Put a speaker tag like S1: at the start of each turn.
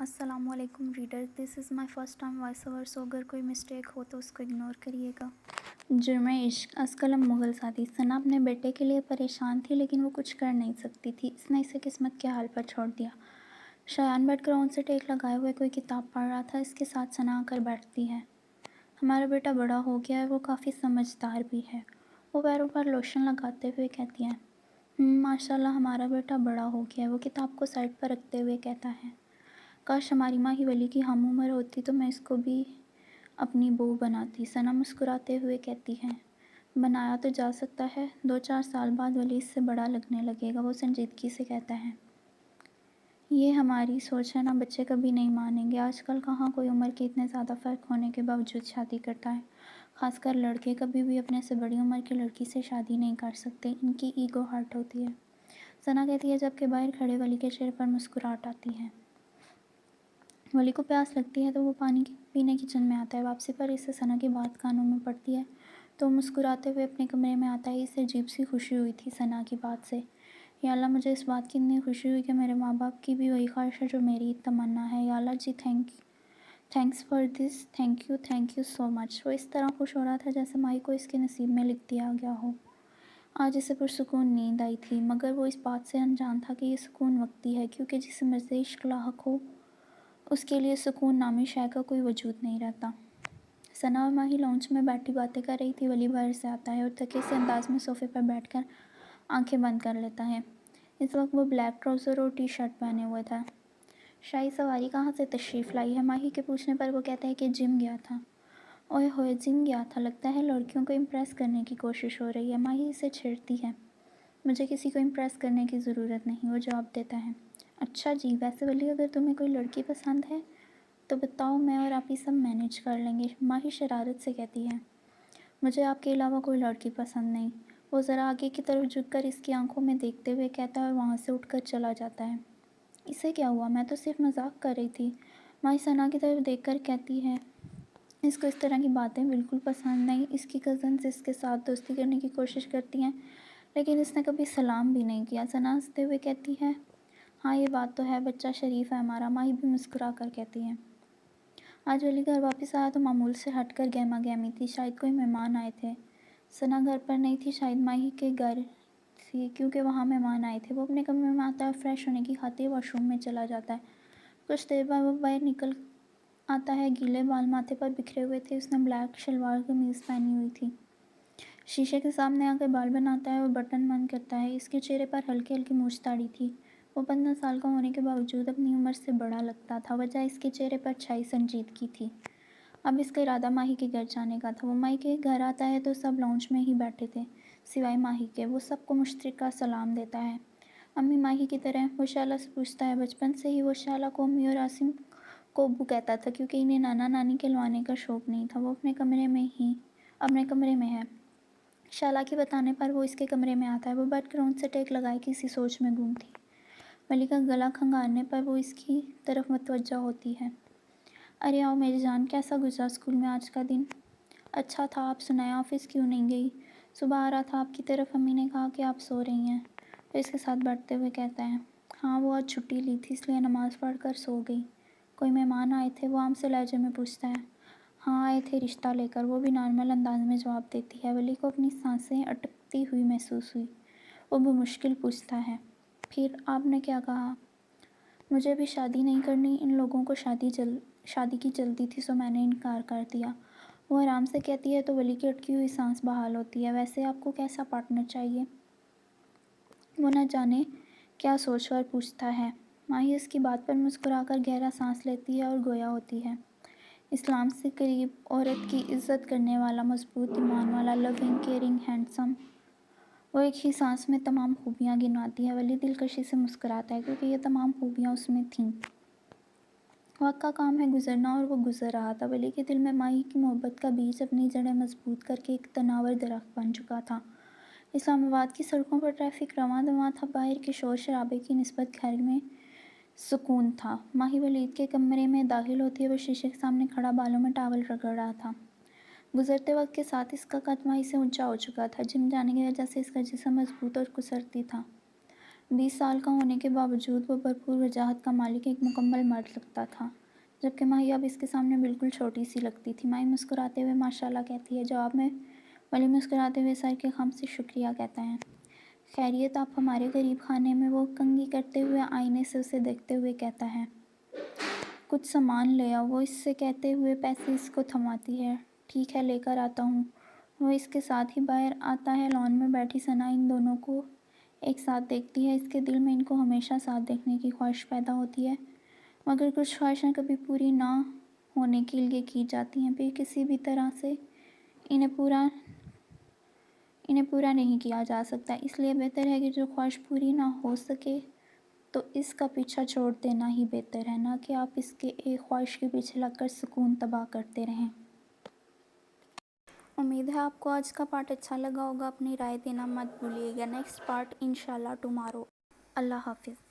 S1: अस्सलाम वालेकुम reader, this is my first time voice over, so अगर कोई मिस्टेक हो तो उसको इग्नोर करिएगा। जुर्म इश्क असकलम मुग़ल साथी। सना अपने बेटे के लिए परेशान थी लेकिन वो कुछ कर नहीं सकती थी। इसने इसे किस्मत के हाल पर छोड़ दिया। शयान बैठकर ओन से टेक लगाए हुए कोई किताब पढ़ रहा था। इसके साथ सना आकर बैठती है। हमारा बेटा बड़ा हो गया है, वो काफ़ी समझदार भी है। वो पैरों पर लोशन लगाते हुए कहती है। माशाल्लाह हमारा बेटा बड़ा हो गया है, वो किताब को साइड पर रखते हुए कहता है। काश हमारी माँ ही वली की हम उम्र होती तो मैं इसको भी अपनी बहू बनाती। सना मुस्कुराते हुए कहती है। बनाया तो जा सकता है, 2-4 साल बाद वली इससे बड़ा लगने लगेगा, वो संजीदगी से कहता है। ये हमारी सोच है ना, बच्चे कभी नहीं मानेंगे। आजकल कहाँ कोई उम्र के इतने ज़्यादा फ़र्क होने के बावजूद शादी करता है। खासकर लड़के कभी भी अपने से बड़ी उम्र की लड़की से शादी नहीं कर सकते, इनकी ईगो हर्ट होती है। सना कहती है जबकि बाहर खड़े वली के चेहरे पर मुस्कुराहट आती है। वली को प्यास लगती है तो वो पानी पीने किचन में आता है। वापसी पर इसे सना की बात कानों में पड़ती है तो मुस्कुराते हुए अपने कमरे में आता है। इसे अजीब सी खुशी हुई थी सना की बात से। या अल्लाह, मुझे इस बात की इतनी खुशी हुई कि मेरे माँ बाप की भी वही ख्वाहिश है जो मेरी तमन्ना है। या अल्लाह जी, thanks for this, thank you so much. वो इस तरह खुश हो रहा था जैसे माई को इसके नसीब में लिख दिया गया हो। आज इसे पुरसुकून नींद आई थी, मगर वो इस बात से अनजान था कि ये सुकून वक्ती है, क्योंकि जिसे मर्ज़ इश्क लाहक हो उसके लिए सुकून नामी शय का कोई वजूद नहीं रहता। सना और माही लॉन्च में बैठी बातें कर रही थी। वली बाहर से आता है और थके से अंदाज में सोफे पर बैठकर आंखें बंद कर लेता है। इस वक्त वो ब्लैक ट्राउज़र और टी शर्ट पहने हुए था। शाही सवारी कहाँ से तशरीफ़ लाई है? माही के पूछने पर वो कहता है कि जिम गया था। ओए होए, जिम गया था, लगता है लड़कियों को इम्प्रेस करने की कोशिश हो रही है। माही इसे छेड़ती है। मुझे किसी को इम्प्रेस करने की ज़रूरत नहीं, वो जवाब देता है। अच्छा जी, वैसे वली अगर तुम्हें कोई लड़की पसंद है तो बताओ, मैं और आप ही सब मैनेज कर लेंगे, माही शरारत से कहती है। मुझे आपके अलावा कोई लड़की पसंद नहीं, वो ज़रा आगे की तरफ झुककर इसकी आंखों में देखते हुए कहता है और वहाँ से उठकर चला जाता है। इसे क्या हुआ? मैं तो सिर्फ मजाक कर रही थी, माही सना की तरफ देखकर कहती है। इसको इस तरह की बातें बिल्कुल पसंद नहीं। इसकी कज़न्स इसके साथ दोस्ती करने की कोशिश करती हैं लेकिन इसने कभी सलाम भी नहीं किया। सना हंसते हुए कहती है, हाँ ये बात तो है, बच्चा शरीफ है हमारा। माही भी मुस्कुरा कर कहती है। आज वली घर वापस आया तो मामूल से हटकर गहमा गहमी थी, शायद कोई मेहमान आए थे। सना घर पर नहीं थी, शायद माही के घर थी, क्योंकि वहाँ मेहमान आए थे। वो अपने कमरे में आता है और फ्रेश होने की खातिर वॉशरूम में चला जाता है। कुछ देर बाद वो बाहर निकल आता है। गीले बाल माथे पर बिखरे हुए थे। उसने ब्लैक शलवार कमीज़ पहनी हुई थी। शीशे के सामने आकर बाल बनाता है और बटन बंद करता है। इसके चेहरे पर हल्की हल्की मूछ दाढ़ी थी। वो 15 साल का होने के बावजूद अपनी उम्र से बड़ा लगता था। वजह इसके चेहरे पर छाई संजीदगी थी। अब इसका इरादा माही के घर जाने का था। वो माही के घर आता है तो सब लॉन्च में ही बैठे थे सिवाय माही के। वो सबको मुश्तरका सलाम देता है। अम्मी माही की तरह वो शाला से पूछता है। बचपन से ही वो शाला को अम्मी और आसिम को अब्बू कहता था, क्योंकि इन्हें नाना नानी कहलवाने का शौक़ नहीं था। वो अपने कमरे में है। शाला के बताने पर वो इसके कमरे में आता है। वो बैठकर उन से टेक लगाए किसी सोच में गुम थी। वली का गला खंगालने पर वो इसकी तरफ मुतवज्जा होती है। अरे आओ मेरी जान, कैसा गुजरा स्कूल में आज का दिन? अच्छा था, आप सुनाएं, ऑफिस क्यों नहीं गई? सुबह आ रहा था आपकी तरफ, अम्मी ने कहा कि आप सो रही हैं। तो इसके साथ बैठते हुए कहता है, हाँ वो आज छुट्टी ली थी इसलिए नमाज़ पढ़ कर सो गई। कोई मेहमान आए थे? वो आम से लहजे में पूछता है। हाँ आए थे रिश्ता लेकर, वो भी नॉर्मल अंदाज में जवाब देती है। वली को अपनी सांसें अटकती हुई महसूस हुई। वो मुश्किल पूछता है, फिर आपने क्या कहा? मुझे भी शादी नहीं करनी, इन लोगों को शादी की जल्दी थी सो मैंने इनकार कर दिया। वो आराम से कहती है तो वली की अटकी हुई सांस बहाल होती है। वैसे आपको कैसा पार्टनर चाहिए? वो न जाने क्या सोचकर पूछता है। माही उसकी बात पर मुस्कुराकर गहरा सांस लेती है और गोया होती है। इस्लाम से करीब, औरत की इज़्ज़त करने वाला, मजबूत ईमान वाला, लविंग, केयरिंग, हैंडसम। वो एक ही सांस में तमाम खूबियाँ गिनवाती है। वली दिलकशी से मुस्कुराता है क्योंकि ये तमाम खूबियाँ उसमें थीं। वक्त का काम है गुजरना और वो गुजर रहा था। वली के दिल में माही की मोहब्बत का बीज अपनी जड़ें मजबूत करके एक तनावर दरख्त बन चुका था। इस्लामाबाद की सड़कों पर ट्रैफिक रवां दवां था। बाहर के शोर शराबे की निस्बत घर में सुकून था। माही वलीद के कमरे में दाखिल होती है। वो शीशे के सामने खड़ा बालों में टावल रगड़ रहा था। गुजरते वक्त के साथ इसका कद माही से ऊंचा हो चुका था। जिम जाने की वजह से इसका जिस्म मजबूत और कुसरती था। 20 साल का होने के बावजूद वो भरपूर वजाहत का मालिक एक मुकम्मल मर्द लगता था, जबकि माही अब इसके सामने बिल्कुल छोटी सी लगती थी। माही मुस्कुराते हुए माशाल्लाह कहती है। जवाब में वली मुस्कुराते हुए सर के खम से शुक्रिया कहता है। खैरियत आप हमारे गरीब खाने में? वो कंघी करते हुए आईने से उसे देखते हुए कहता है। कुछ सामान ले आओ, वो इससे कहते हुए पैसे इसको थमाती है। ठीक है, लेकर आता हूँ। वो इसके साथ ही बाहर आता है। लॉन में बैठी सना इन दोनों को एक साथ देखती है। इसके दिल में इनको हमेशा साथ देखने की ख्वाहिश पैदा होती है, मगर कुछ ख्वाहिशें कभी पूरी ना होने के लिए की जाती हैं, फिर किसी भी तरह से इन्हें पूरा नहीं किया जा सकता। इसलिए बेहतर है कि जो ख्वाहिश पूरी ना हो सके तो इसका पीछा छोड़ देना ही बेहतर है, ना कि आप इसके एक ख्वाहिश के पीछे लगकर सुकून तबाह करते रहें। उम्मीद है आपको आज का पार्ट अच्छा लगा होगा। अपनी राय देना मत भूलिएगा। नेक्स्ट पार्ट इंशाल्लाह टुमारो। अल्लाह हाफिज़।